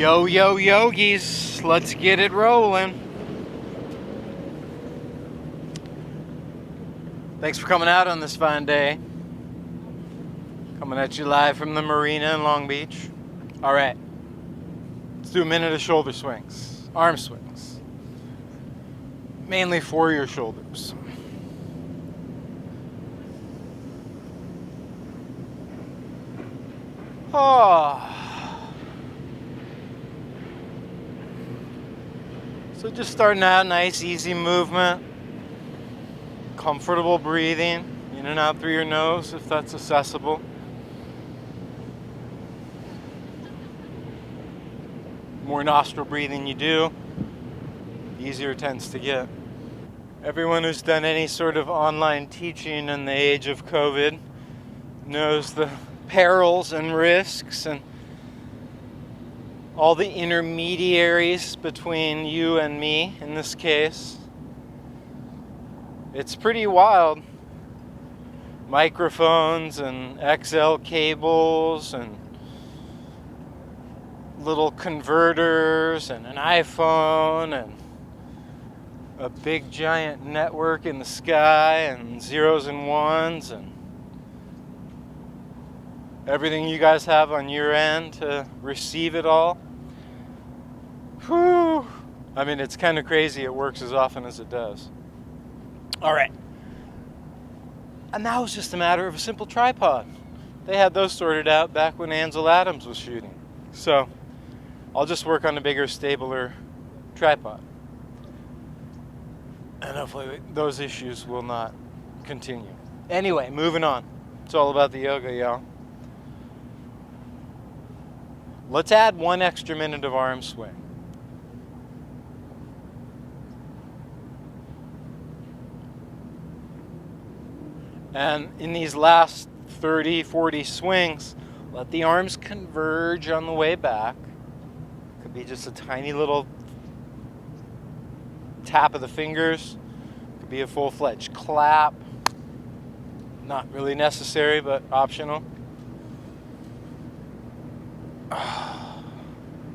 Yo, yo, yogis, let's get it rolling. Thanks for coming out on this fine day. Coming at you live from the marina in Long Beach. All right, let's do a minute of shoulder swings, arm swings. Mainly for your shoulders. Oh. So just starting out, nice, easy movement. Comfortable breathing, in and out through your nose if that's accessible. More nostril breathing you do, the easier it tends to get. Everyone who's done any sort of online teaching in the age of COVID knows the perils and risks and all the intermediaries between you and me in this case. It's pretty wild. Microphones and XL cables and little converters and an iPhone and a big giant network in the sky and zeros and ones and everything you guys have on your end to receive it all. Whew. I mean, it's kind of crazy it works as often as it does. All right. And now it's just a matter of a simple tripod. They had those sorted out back when Ansel Adams was shooting. So I'll just work on a bigger, stabler tripod. And hopefully those issues will not continue. Anyway, moving on. It's all about the yoga, y'all. Let's add 1 extra minute of arm swing. And in these last 30, 40 swings, let the arms converge on the way back. Could be just a tiny little tap of the fingers. Could be a full-fledged clap. Not really necessary, but optional.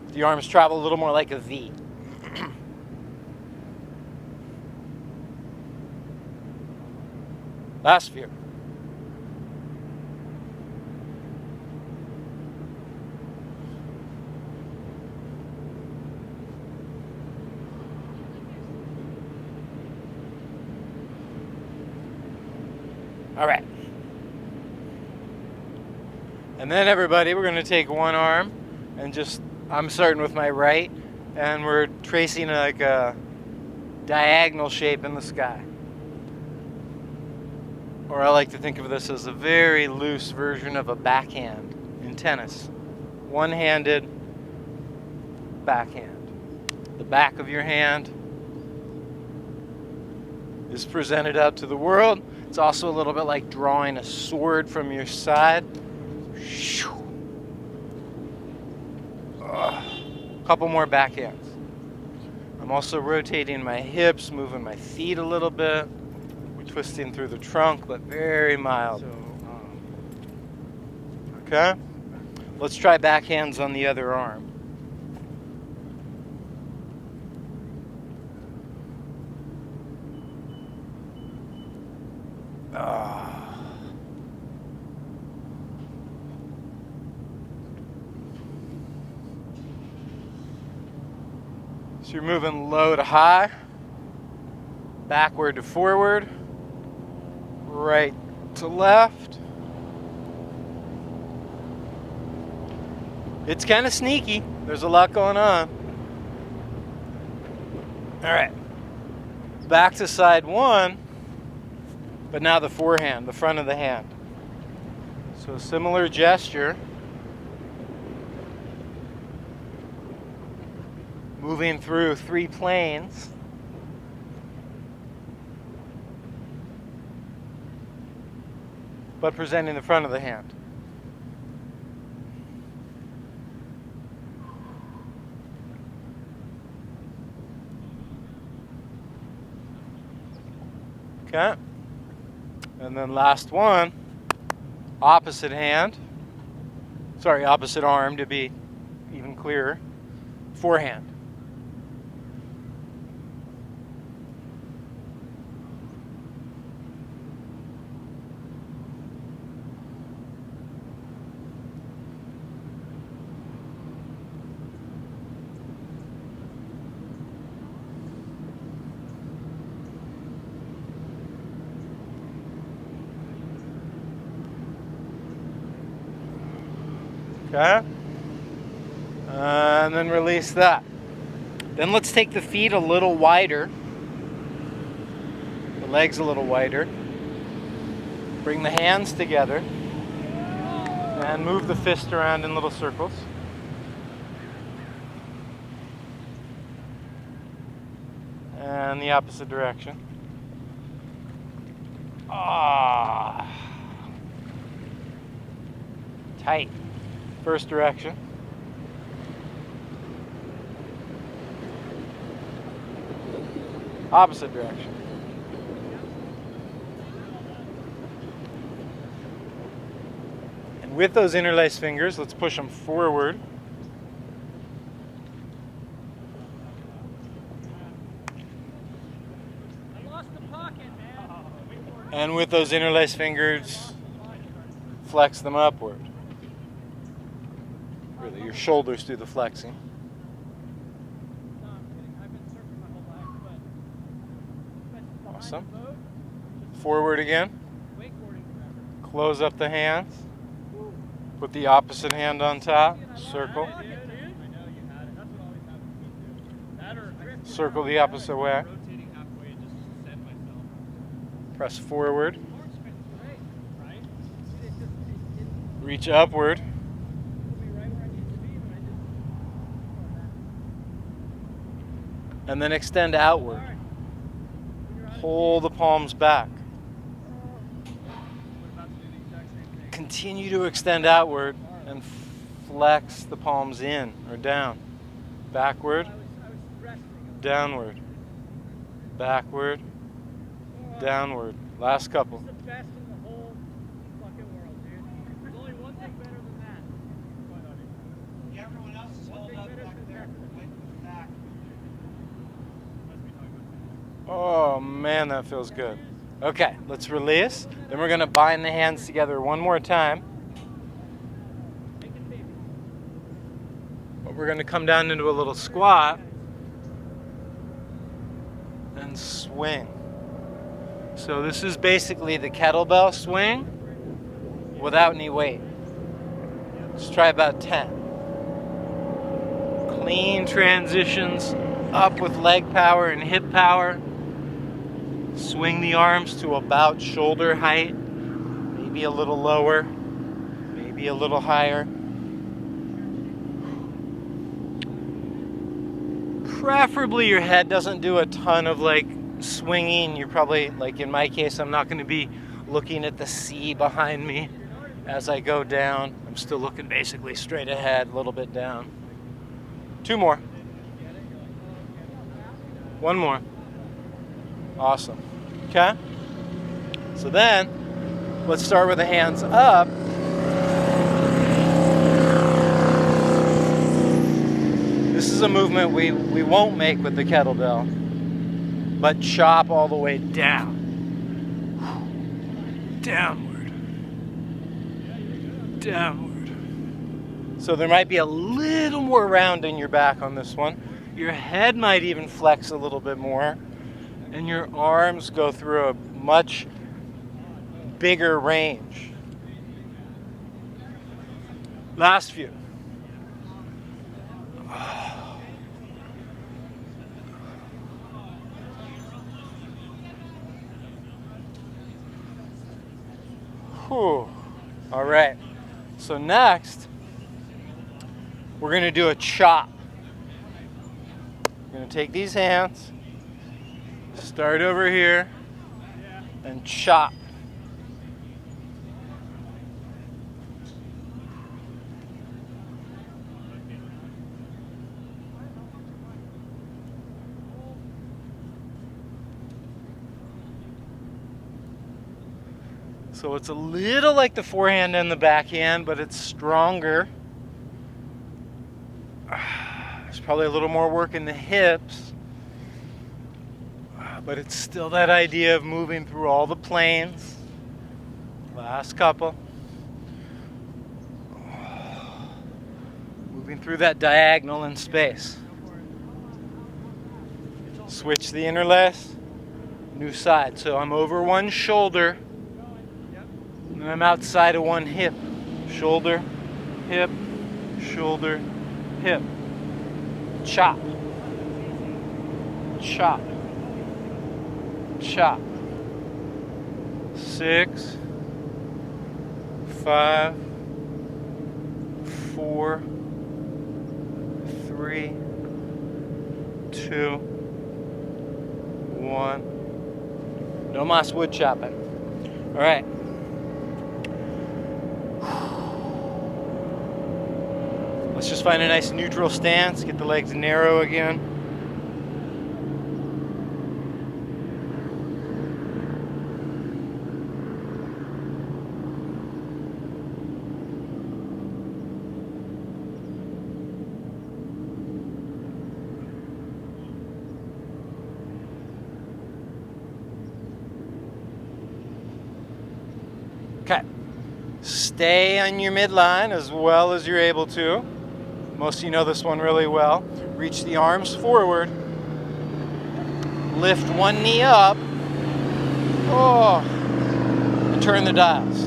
The arms travel a little more like a V. Last few. All right. And then everybody, we're going to take one arm and just, I'm starting with my right, and we're tracing like a diagonal shape in the sky. Or I like to think of this as a very loose version of a backhand in tennis. One-handed backhand. The back of your hand is presented out to the world. It's also a little bit like drawing a sword from your side. Couple more backhands. I'm also rotating my hips, moving my feet a little bit. Twisting through the trunk, but very mild. Okay? Let's try backhands on the other arm. So you're moving low to high, backward to forward, right to left. It's kind of sneaky. There's a lot going on. All right. Back to side one, but now the forehand, the front of the hand. So a similar gesture. Moving through 3 planes. But presenting the front of the hand. Okay. And then last one, opposite hand. Sorry, opposite arm to be even clearer. Forehand. Okay? And then release that. Then let's take the feet a little wider. The legs a little wider. Bring the hands together. And move the fist around in little circles. And the opposite direction. Ah. Tight. First direction. Opposite direction. And with those interlaced fingers, let's push them forward. I lost the pocket, man. And with those interlaced fingers, flex them upward. Really, your shoulders do the flexing. No, I'm kidding. I've been surfing my whole life, but Awesome. Forward again. wakeboarding forever. Close up the hands. Put the opposite hand on top. Circle. I know you had it. That's what always happens to me too. That or drift. Circle the opposite way. Rotating halfway and just set myself. Press forward. Arm spin's great, right? It Reach upward. put me right where I need to be when I just. And then extend outward. Alright. When you're out of Pull the palms back. We're about to do the exact same thing. Continue to extend outward and flex the palms in or down. Backward, I was resting. downward. Backward, downward. Last couple. It's the best in the whole fucking world, dude. There's only one thing better than that. Everyone else is held up back there. Wait for the back. Oh man, that feels good. Okay, let's release. Then we're gonna bind the hands together one more time. But we're gonna come down into a little squat and swing. So this is basically the kettlebell swing without any weight. Let's try about 10. Clean transitions up with leg power and hip power. Swing the arms to about shoulder height, maybe a little lower, maybe a little higher. Preferably your head doesn't do a ton of like swinging. You're probably, like in my case, I'm not going to be looking at the sea behind me as I go down. I'm still looking basically straight ahead, a little bit down. 2 more. 1 more. Awesome. Okay? So then, let's start with the hands up. This is a movement we won't make with the kettlebell, but chop all the way down. Downward. Downward. So there might be a little more round in your back on this one. Your head might even flex a little bit more. And your arms go through a much bigger range. Last few. Whew. All right. So next, we're going to do a chop. We're going to take these hands. Start over here and chop. So it's a little like the forehand and the backhand, but it's stronger. There's probably a little more work in the hips, but it's still that idea of moving through all the planes. Last couple. Moving through that diagonal in space. Switch the interlace. New side. So I'm over one shoulder, and I'm outside of one hip. Shoulder, hip, shoulder, hip. Chop. Chop. Chop. 6, 5, 4, 3, 2, 1. No mas wood chopping. All right. Let's just find a nice neutral stance. Get the legs narrow again. Okay. Stay on your midline as well as you're able to. Most of you know this one really well. Reach the arms forward. Lift one knee up. Oh. And turn the dials.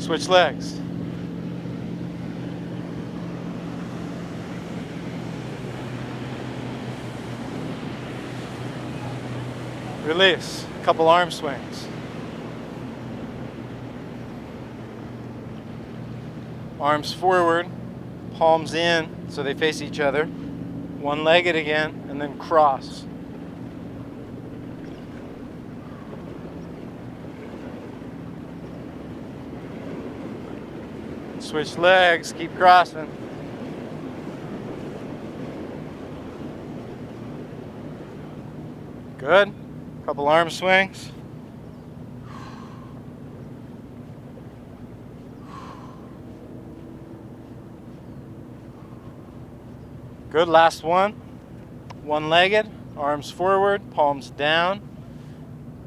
Switch legs. Release. Couple arm swings. Arms forward, palms in so they face each other. One-legged again, and then cross. Switch legs, keep crossing. Good. Couple arm swings. Good, last one. One-legged, arms forward, palms down.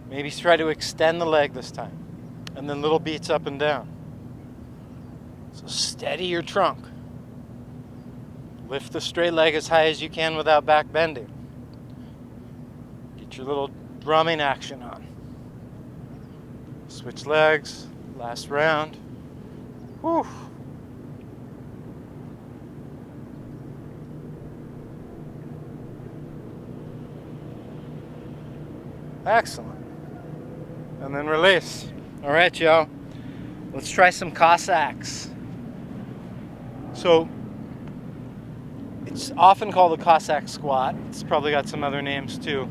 Maybe try to extend the leg this time. And then little beats up and down. So steady your trunk. Lift the straight leg as high as you can without back bending. Get your little drumming action on. Switch legs, last round. Whew. Excellent. And then release. All right, y'all. Let's try some Cossacks. So, it's often called a Cossack squat. It's probably got some other names too.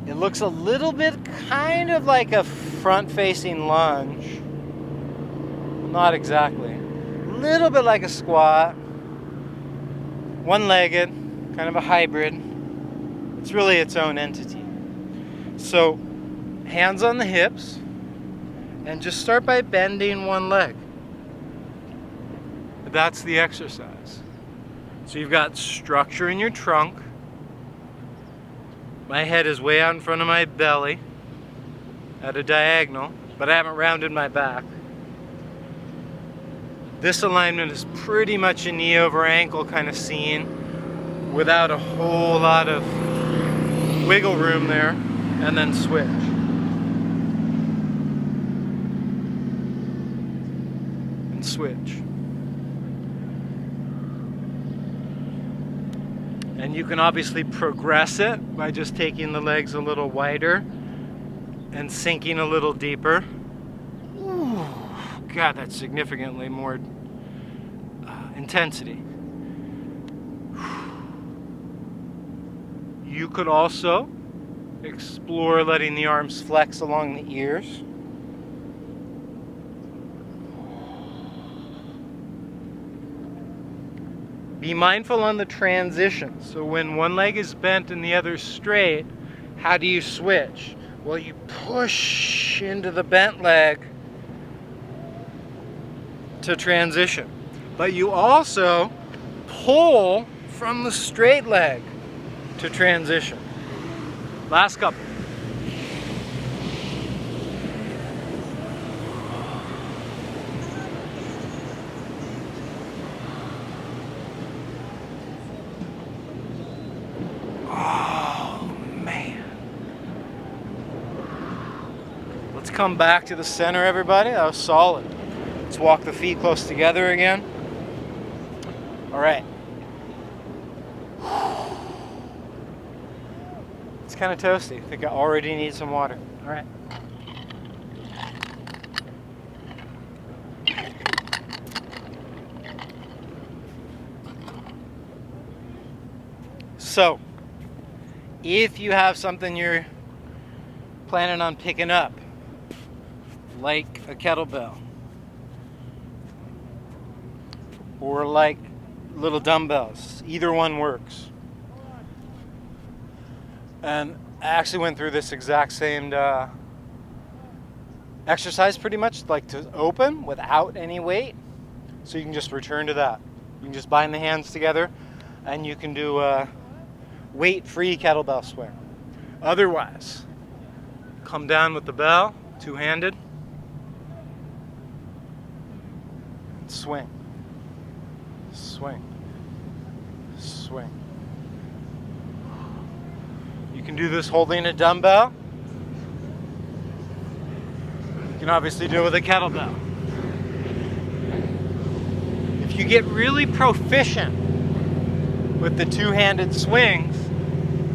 It looks a little bit kind of like a front-facing lunge. Not exactly. A little bit like a squat. One-legged, kind of a hybrid. It's really its own entity. So, hands on the hips, and just start by bending one leg. That's the exercise. So you've got structure in your trunk. My head is way out in front of my belly at a diagonal, but I haven't rounded my back. This alignment is pretty much a knee over ankle kind of scene without a whole lot of wiggle room there, and then switch. And switch. And you can obviously progress it by just taking the legs a little wider and sinking a little deeper. Ooh, God, that's significantly more intensity. You could also explore letting the arms flex along the ears. Be mindful on the transition. So when one leg is bent and the other straight, how do you switch? Well, you push into the bent leg to transition. But you also pull from the straight leg to transition. Last couple. Oh, man. Let's come back to the center, everybody. That was solid. Let's walk the feet close together again. All right. It's kind of toasty. I think I already need some water. All right. So, if you have something you're planning on picking up, like a kettlebell, or like little dumbbells, either one works. And I actually went through this exact same exercise pretty much, like to open without any weight. So you can just return to that. You can just bind the hands together and you can do a weight-free kettlebell swing. Otherwise, come down with the bell, two-handed, and swing. Swing. Swing. You can do this holding a dumbbell. You can obviously do it with a kettlebell. If you get really proficient with the two-handed swings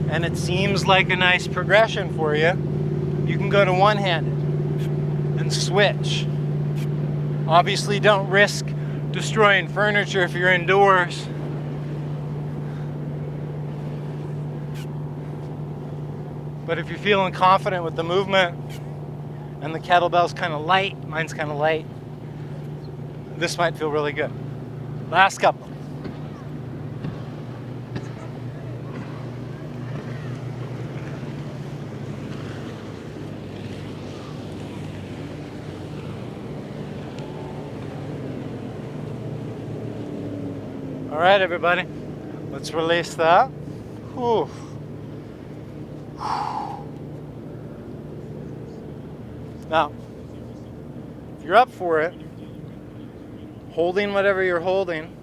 and it seems like a nice progression for you, you can go to one-handed and switch. Obviously, don't risk destroying furniture if you're indoors. But if you're feeling confident with the movement and the kettlebell's kind of light, mine's kind of light, this might feel really good. Last couple. All right, everybody, let's release that. Whew. Now, if you're up for it, holding whatever you're holding,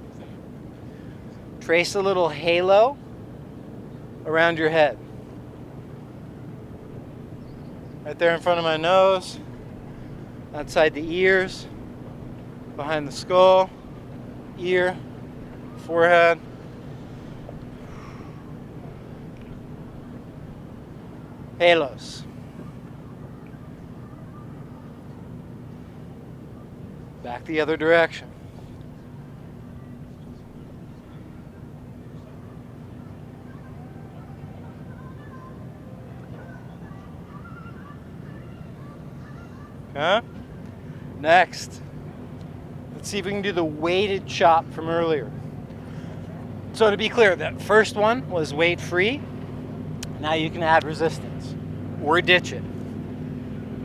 trace a little halo around your head. Right there in front of my nose, outside the ears, behind the skull, ear, forehead. Halos. Back the other direction. Okay. Next, let's see if we can do the weighted chop from earlier. So to be clear, that first one was weight free. Now you can add resistance or ditch it.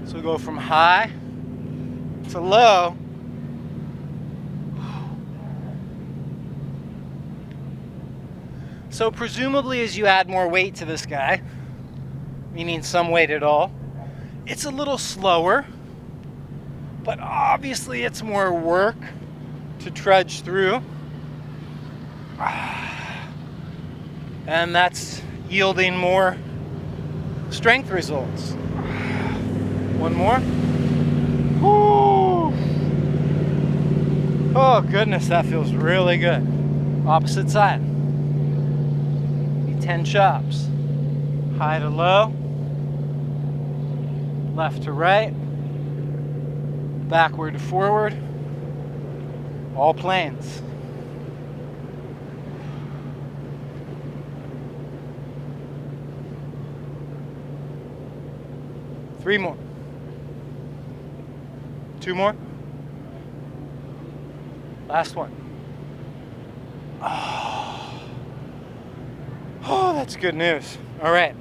So go from high to low. So presumably as you add more weight to this guy, meaning some weight at all, it's a little slower, but obviously it's more work to trudge through. And that's yielding more strength results. One more. Woo. Oh goodness, that feels really good. Opposite side. 10 chops. High to low. Left to right. Backward to forward. All planes. Three more. Two more. Last one. Oh, that's good news. All right.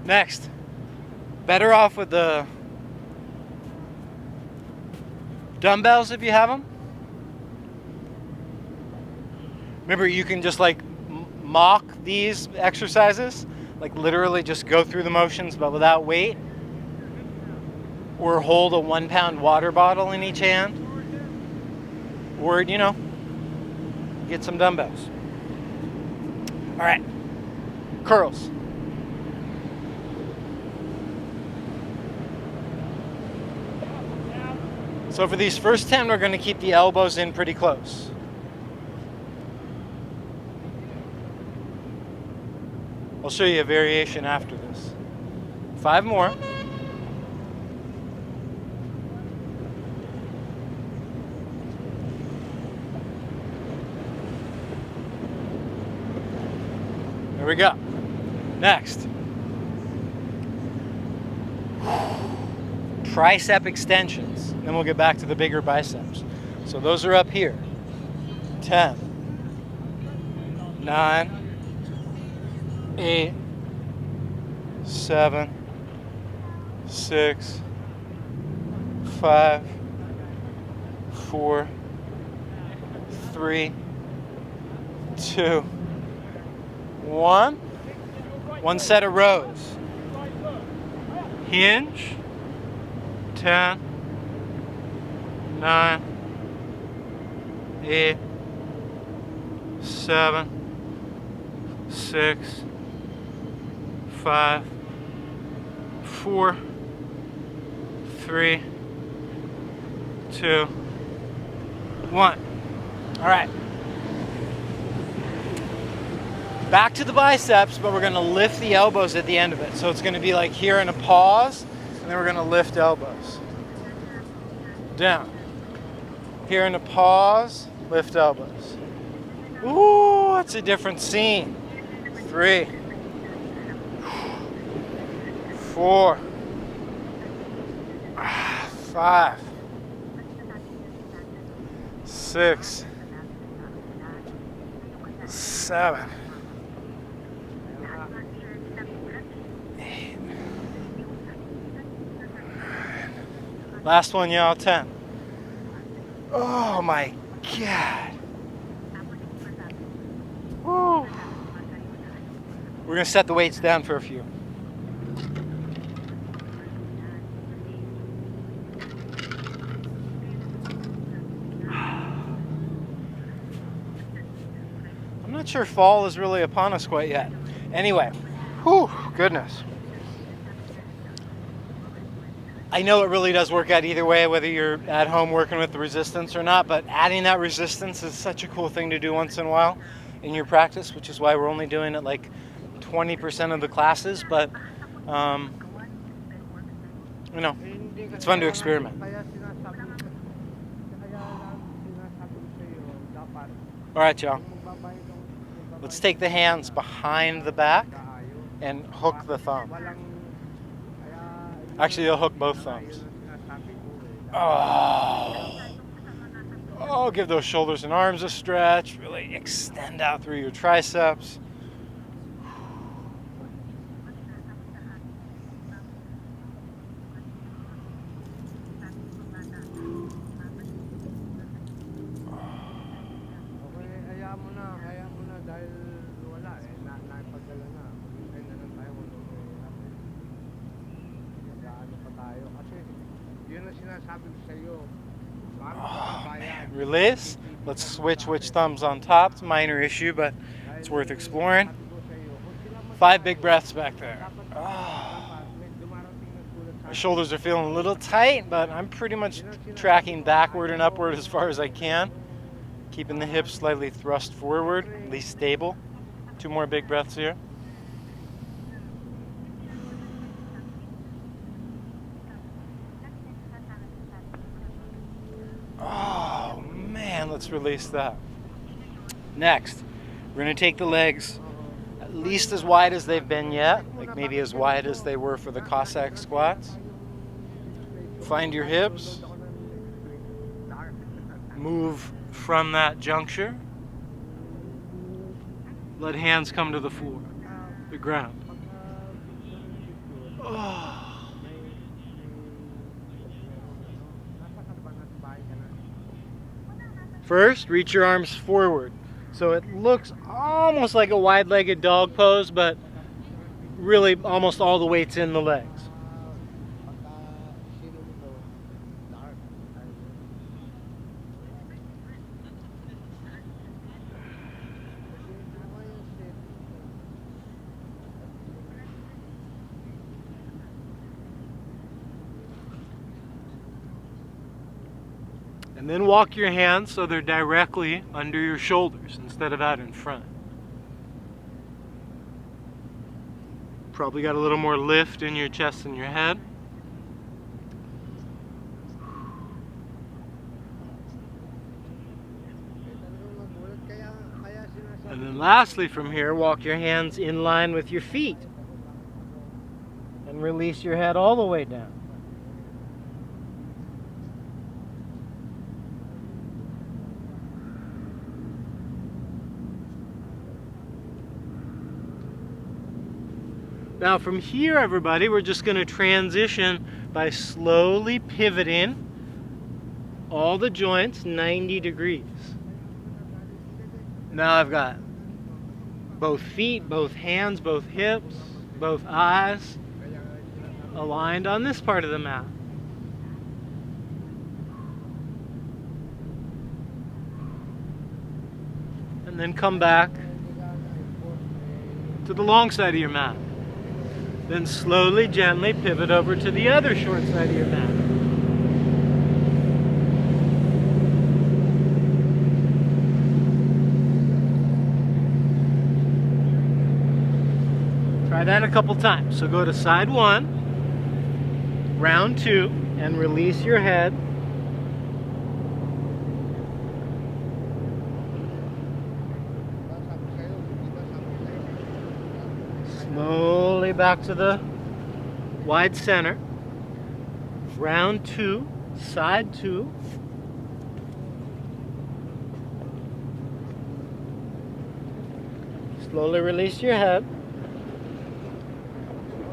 Next, better off with the dumbbells if you have them. Remember, you can just like mock these exercises, like literally just go through the motions but without weight, or hold a 1 pound water bottle in each hand, or get some dumbbells. All right, curls. So for these first 10, we're going to keep the elbows in pretty close. I'll show you a variation after this. 5 more. There we go. Next. Tricep extensions. Then we'll get back to the bigger biceps. So those are up here. 10, 9, 8, 7, 6, 5, 4, 3, 2, 1. One set of rows. Hinge. 10, 9, 8, 7, 6, 5, 4, 3, 2, 1. All right. Back to the biceps, but we're going to lift the elbows at the end of it. So it's going to be like here in a pause, and then we're going to lift elbows. Down. Here in a pause, lift elbows. Ooh, it's a different scene. 3, 4, 5, 6, 7, 8, 9. Last one, y'all. 10. Oh my God. Woo. We're going to set the weights down for a few. I'm not sure fall is really upon us quite yet. Anyway, whew, goodness. I know it really does work out either way, whether you're at home working with the resistance or not, but adding that resistance is such a cool thing to do once in a while in your practice, which is why we're only doing it like 20% of the classes, but it's fun to experiment. All right, y'all. Let's take the hands behind the back and hook the thumb. Actually, you'll hook both thumbs. Oh, give those shoulders and arms a stretch. Really extend out through your triceps. Oh, man. Release. Let's switch which thumb's on top. It's a minor issue, but it's worth exploring. 5 big breaths back there. Oh. My shoulders are feeling a little tight, but I'm pretty much tracking backward and upward as far as I can. Keeping the hips slightly thrust forward, at least stable. 2 more big breaths here. Oh man, let's release that. Next, we're going to take the legs at least as wide as they've been yet, like maybe as wide as they were for the Cossack squats. Find your hips. Move from that juncture. Let hands come to the floor, the ground. Oh. First, reach your arms forward. So it looks almost like a wide-legged dog pose, but really almost all the weight's in the legs. And then walk your hands so they're directly under your shoulders instead of out in front. Probably got a little more lift in your chest and your head. And then lastly from here, walk your hands in line with your feet. And release your head all the way down. Now from here, everybody, we're just going to transition by slowly pivoting all the joints 90 degrees. Now I've got both feet, both hands, both hips, both eyes aligned on this part of the mat. And then come back to the long side of your mat. Then slowly, gently pivot over to the other short side of your mat. Try that a couple times. So go to side 1, round 2, and release your head. Slowly back to the wide center. Round 2, side 2. Slowly release your head.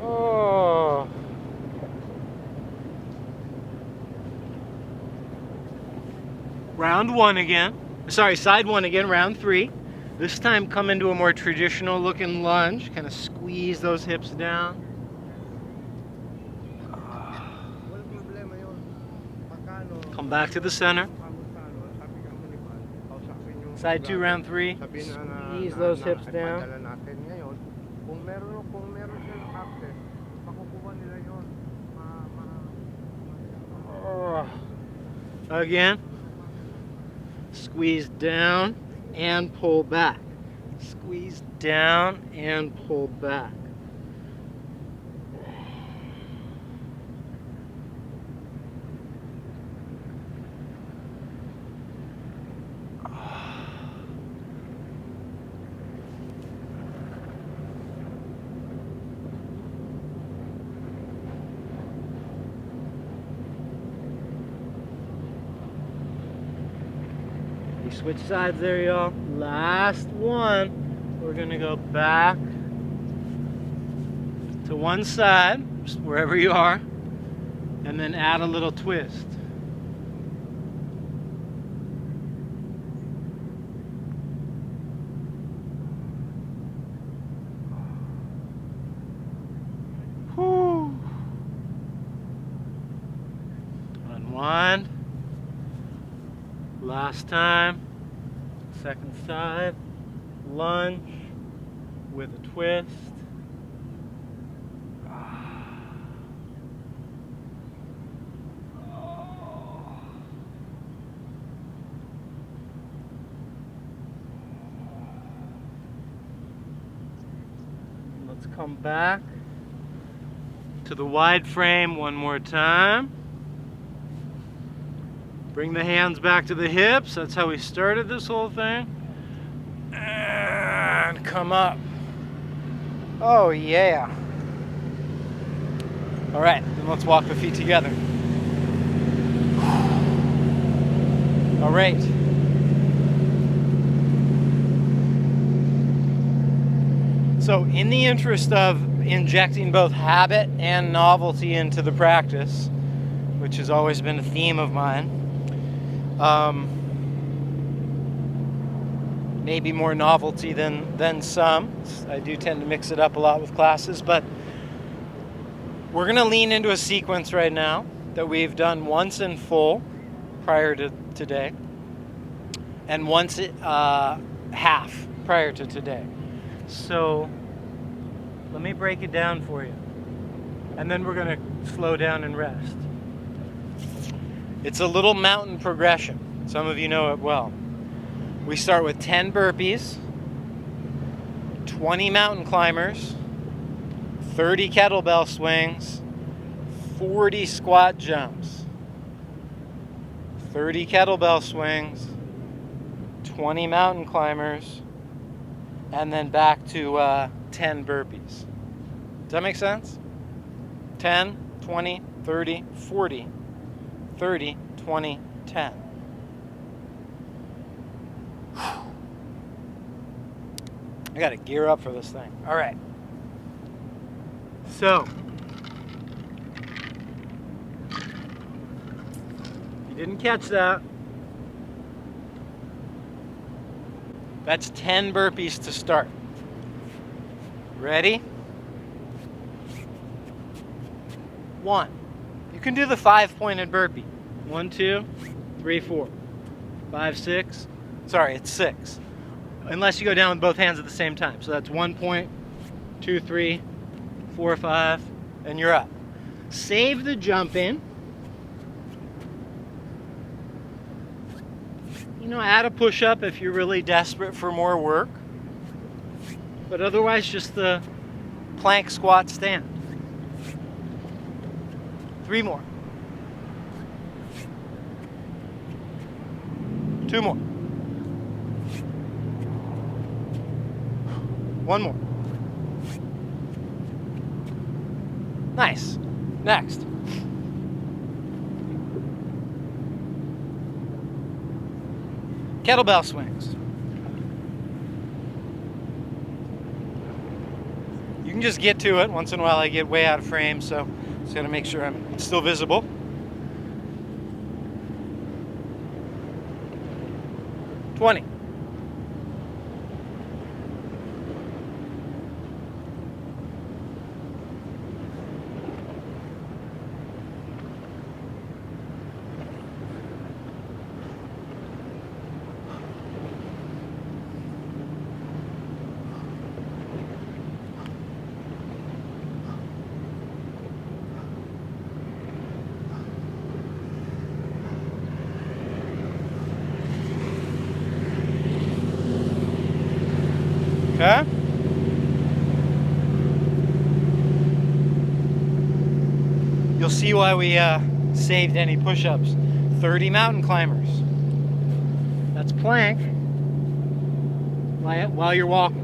Oh. Round 1 again. Sorry, side 1 again, round 3. This time come into a more traditional looking lunge. Kind of squeeze those hips down. Come back to the center. Side 2, round 3. Squeeze those hips down. Again. Squeeze down and pull back. Squeeze down and pull back. Switch sides there, y'all. Last one. We're gonna go back to one side, just wherever you are, and then add a little twist. Whew. Unwind. Last time. Second side, lunge with a twist. Let's come back to the wide frame one more time. Bring the hands back to the hips. That's how we started this whole thing. And come up. Oh yeah. All right, then let's walk the feet together. All right. So in the interest of injecting both habit and novelty into the practice, which has always been a theme of mine. Maybe more novelty than some. I do tend to mix it up a lot with classes, but we're going to lean into a sequence right now that we've done once in full prior to today, and once half prior to today. So let me break it down for you, and then we're going to slow down and rest. It's a little mountain progression. Some of you know it well. We start with 10 burpees, 20 mountain climbers, 30 kettlebell swings, 40 squat jumps, 30 kettlebell swings, 20 mountain climbers, and then back to 10 burpees. Does that make sense? 10, 20, 30, 40, 30, 20, 10. I gotta gear up for this thing. All right. So, if you didn't catch that, that's 10 burpees to start. Ready? 1. You can do the 5-pointed burpee. 1, 2, 3, 4, 5, 6. Sorry, it's 6. Unless you go down with both hands at the same time. So that's 1 point, 2, 3, 4, 5, and you're up. Save the jump in. You know, add a push-up if you're really desperate for more work. But otherwise, just the plank squat stand. 3 more. 2 more. 1 more. Nice. Next. Kettlebell swings. You can just get to it. Once in a while I get way out of frame, so just gotta make sure I'm still visible. 20. Okay? You'll see why we saved any push-ups. 30 mountain climbers. That's plank while you're walking.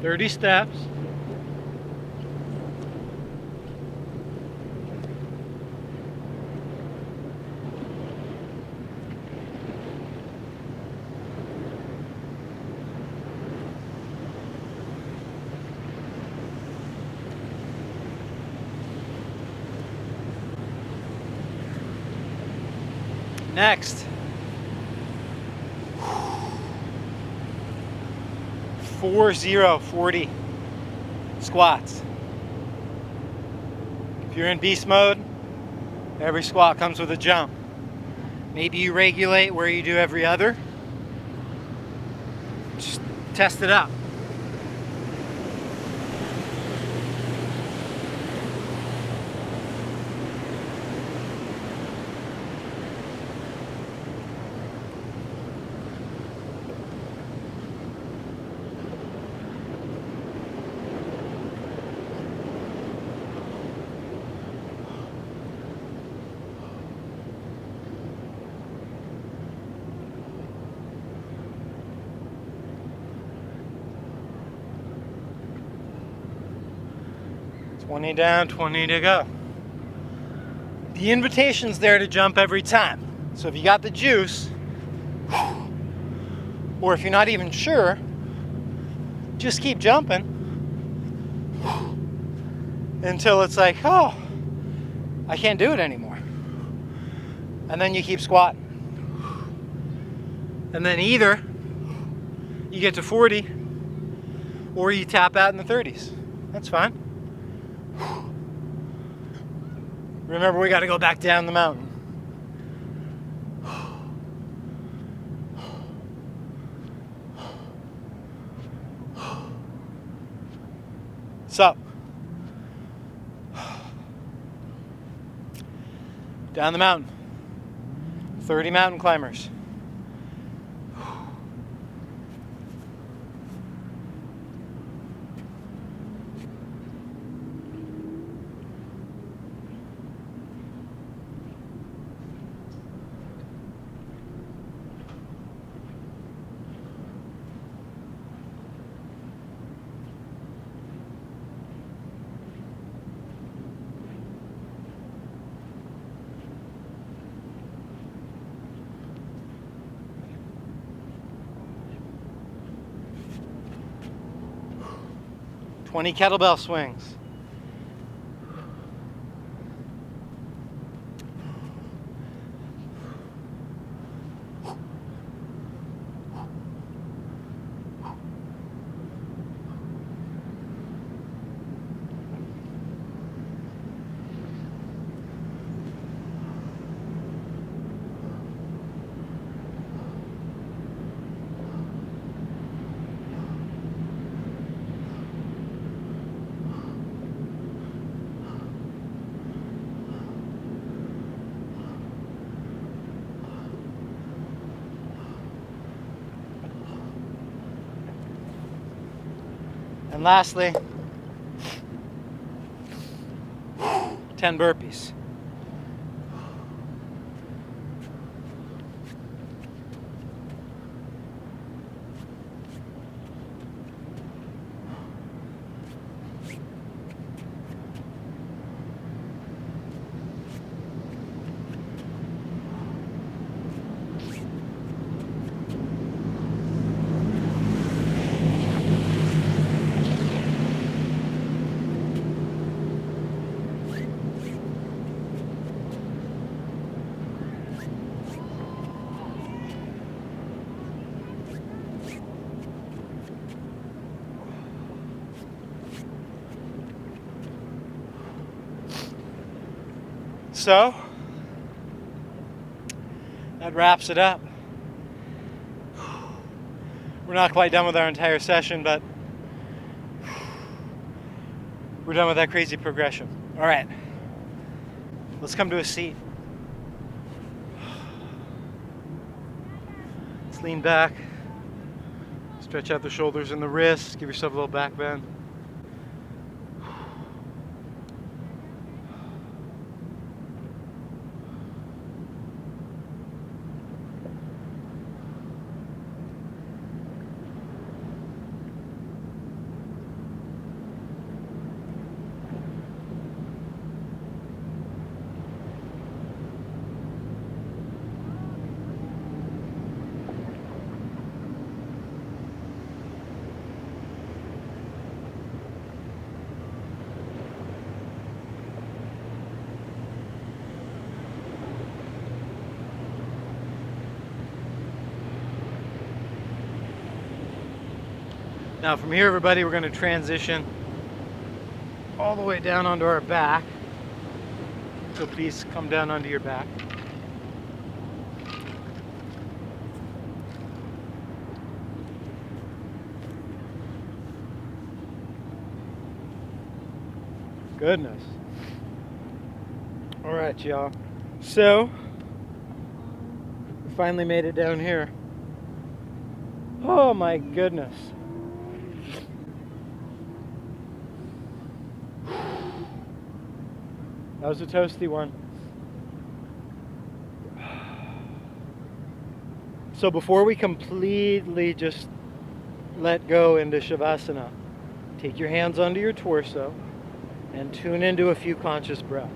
Thirty steps. Next. 40 squats. If you're in beast mode, every squat comes with a jump. Maybe you regulate where you do every other. Just test it out. 20 down, 20 to go. The invitation's there to jump every time. So if you got the juice, or if you're not even sure, just keep jumping until it's like, oh, I can't do it anymore. And then you keep squatting. And then either you get to 40 or you tap out in the 30s. That's fine. Remember, we got to go back down the mountain. So, down the mountain. 30 mountain climbers. Twenty kettlebell swings. And lastly, 10 burpees. So, that wraps it up. We're not quite done with our entire session, but we're done with that crazy progression. All right, let's come to a seat. Let's lean back, stretch out the shoulders and the wrists, give yourself a little back bend. Now from here, everybody, we're going to transition all the way down onto our back. So please come down onto your back. Goodness. All right, y'all. So, we finally made it down here. Oh my goodness. That was a toasty one. So before we completely just let go into Shavasana, take your hands under your torso, and tune into a few conscious breaths.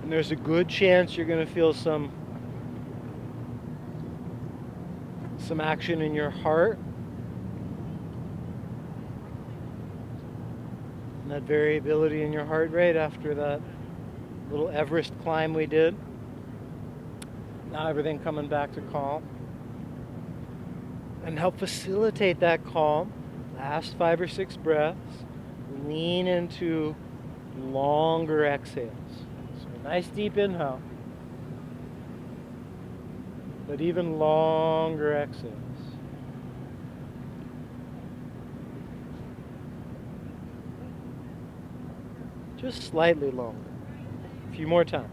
And there's a good chance you're going to feel some action in your heart. And that variability in your heart rate after that little Everest climb we did. Now everything coming back to calm. And help facilitate that calm. Last 5 or 6 breaths. Lean into longer exhales. So a nice deep inhale. But even longer exhales. Just slightly longer. A few more times.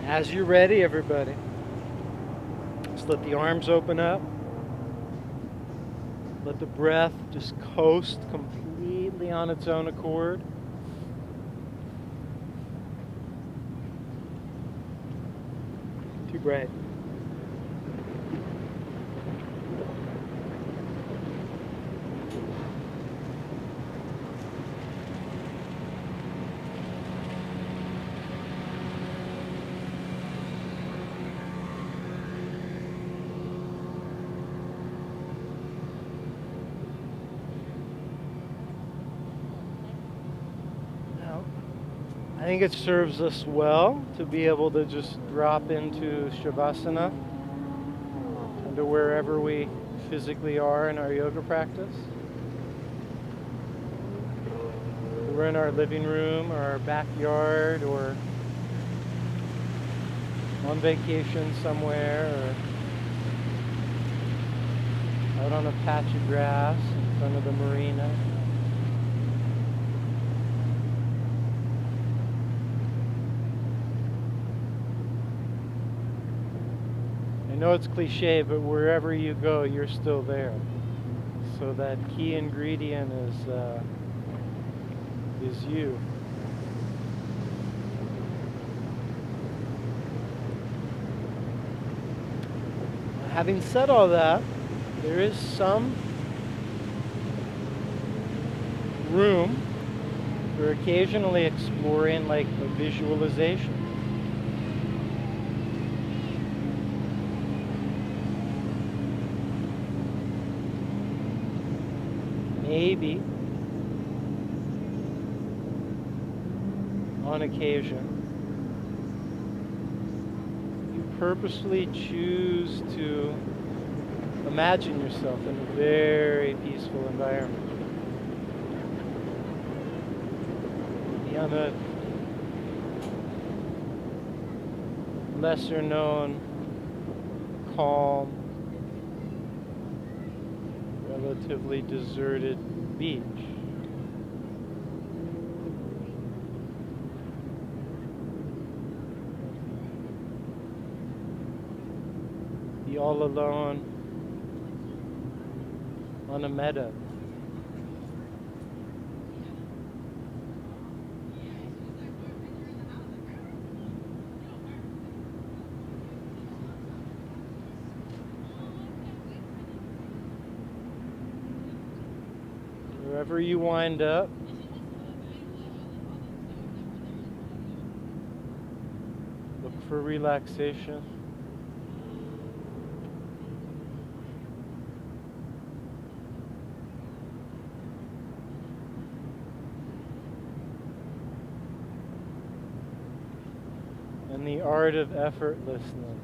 As you're ready, everybody, just let the arms open up. Let the breath just coast completely on its own accord. Too bright. I think it serves us well to be able to just drop into Shavasana, into wherever we physically are in our yoga practice. We're in our living room or our backyard or on vacation somewhere or out on a patch of grass in front of the marina. I know it's cliche, but wherever you go, you're still there. So that key ingredient is you. Having said all that, there is some room for occasionally exploring like a visualization. Maybe, on occasion, you purposely choose to imagine yourself in a very peaceful environment. Be on a lesser known, calm, relatively deserted beach. Be all alone on a meadow. Wherever you wind up, look for relaxation. the art of effortlessness.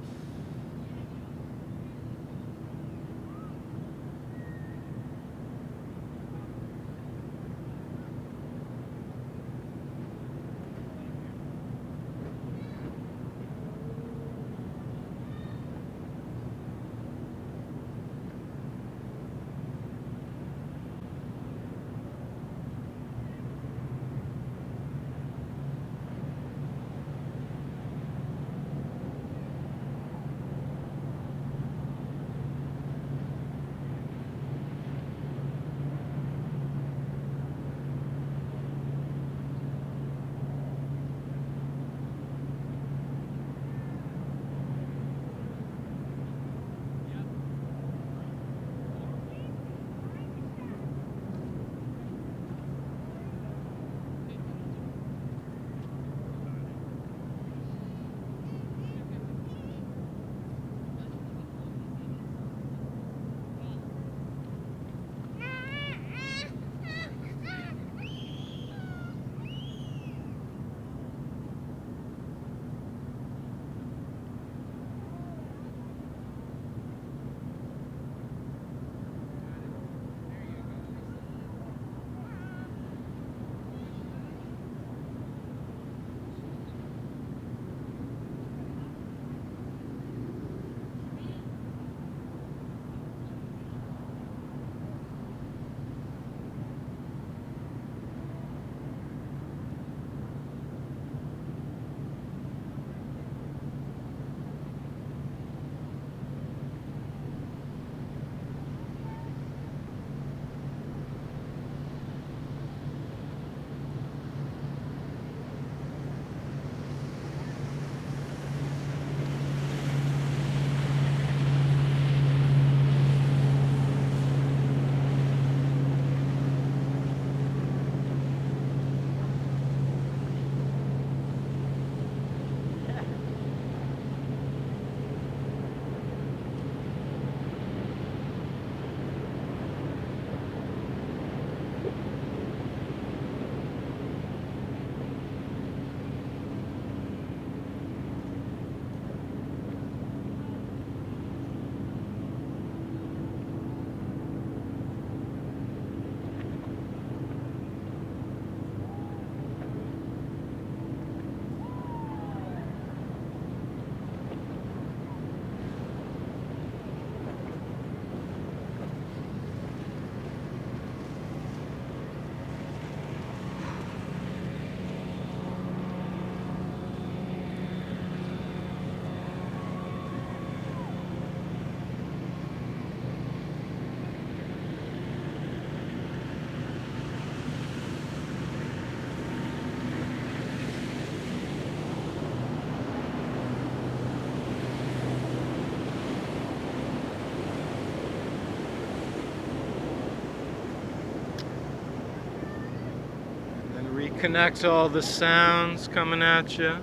Reconnect all the sounds coming at you.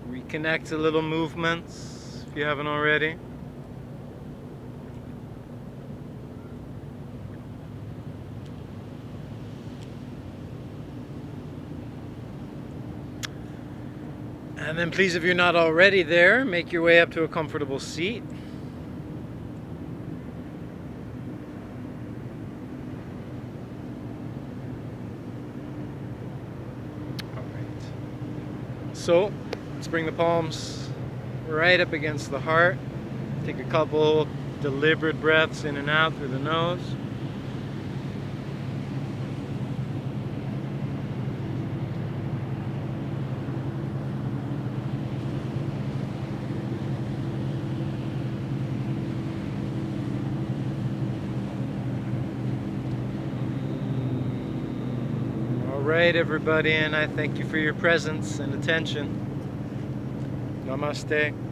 Reconnect the little movements if you haven't already. And then please, if you're not already there, make your way up to a comfortable seat. All right. So, let's bring the palms right up against the heart. Take a couple deliberate breaths in and out through the nose. Alright, everybody, and I thank you for your presence and attention. Namaste.